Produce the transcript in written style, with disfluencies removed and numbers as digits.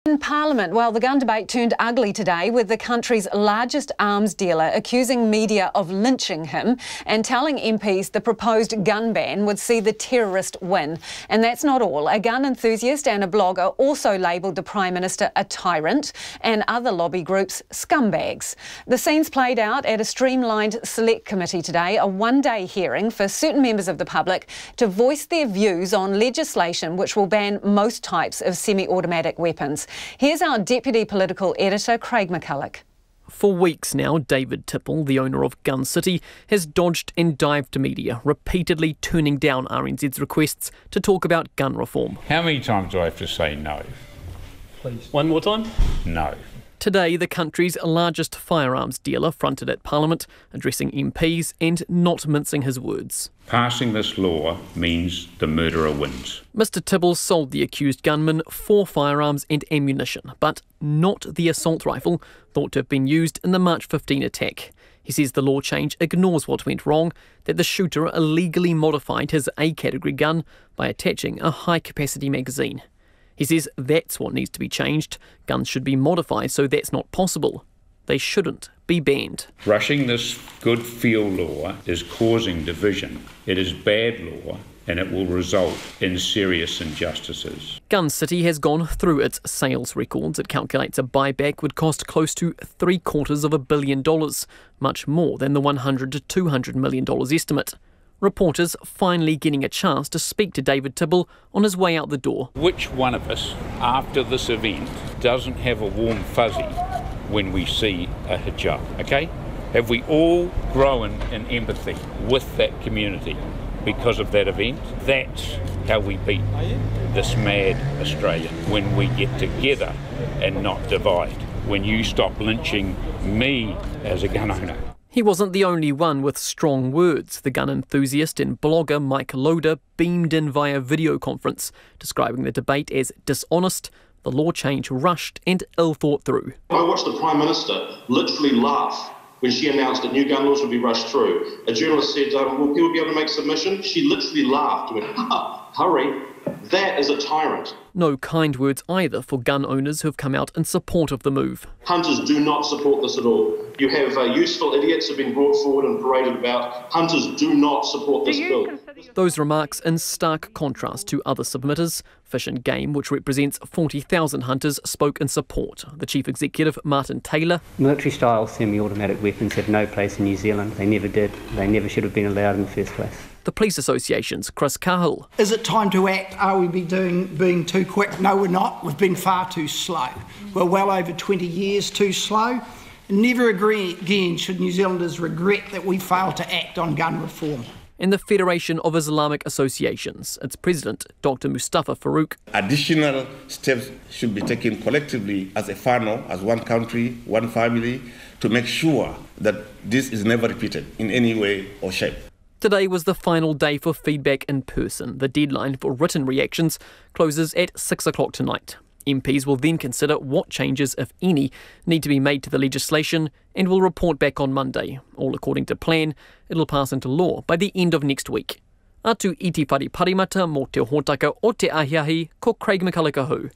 In Parliament, well, the gun debate turned ugly today with the country's largest arms dealer accusing media of lynching him and telling MPs the proposed gun ban would see the terrorist win. And that's not all. A gun enthusiast and a blogger also labelled the Prime Minister a tyrant and other lobby groups scumbags. The scenes played out at a streamlined select committee today, a one-day hearing for certain members of the public to voice their views on legislation which will ban most types of semi-automatic weapons. Here's our Deputy Political Editor, Craig McCulloch. For weeks now, David Tipple, the owner of Gun City, has dodged and dived to media, repeatedly turning down RNZ's requests to talk about gun reform. How many times do I have to say no? Please. One more time? No. Today, the country's largest firearms dealer fronted at Parliament, addressing MPs and not mincing his words. Passing this law means the murderer wins. Mr Tibble sold the accused gunman 4 firearms and ammunition, but not the assault rifle thought to have been used in the March 15 attack. He says the law change ignores what went wrong, that the shooter illegally modified his A-category gun by attaching a high-capacity magazine. He says that's what needs to be changed. Guns should be modified so that's not possible. They shouldn't be banned. Rushing this good feel law is causing division. It is bad law and it will result in serious injustices. Gun City has gone through its sales records. It calculates a buyback would cost close to $750 million, much more than the $100 to $200 million estimate. Reporters finally getting a chance to speak to David Tibble on his way out the door. Which one of us, after this event, doesn't have a warm fuzzy when we see a hijab, okay? Have we all grown in empathy with that community because of that event? That's how we beat this mad Australian, when we get together and not divide. When you stop lynching me as a gun owner. He wasn't the only one with strong words. The gun enthusiast and blogger Mike Loader beamed in via video conference, describing the debate as dishonest, the law change rushed and ill thought through. I watched the Prime Minister literally laugh when she announced that new gun laws would be rushed through. A journalist said, will people be able to make submission? She literally laughed and went, hurry, that is a tyrant. No kind words either for gun owners who have come out in support of the move. Hunters do not support this at all. You have useful idiots who have been brought forward and paraded about. Hunters do not support this bill. Those remarks in stark contrast to other submitters. Fish and Game, which represents 40,000 hunters, spoke in support. The chief executive, Martin Taylor. Military-style semi-automatic weapons have no place in New Zealand. They never did. They never should have been allowed in the first place. The Police Association's Chris Cahill. Is it time to act? Are we being too quick? No, we're not. We've been far too slow. We're well over 20 years too slow. Never again should New Zealanders regret that we failed to act on gun reform. In the Federation of Islamic Associations, its president, Dr Mustafa Farouk. Additional steps should be taken collectively as a whānau, as one country, one family, to make sure that this is never repeated in any way or shape. Today was the final day for feedback in person. The deadline for written reactions closes at 6 o'clock tonight. MPs will then consider what changes, if any, need to be made to the legislation and will report back on Monday. All according to plan, it'll pass into law by the end of next week. Atu iti whare parimata mō te hōtaka o te ahiahi, ko Craig McCulloch.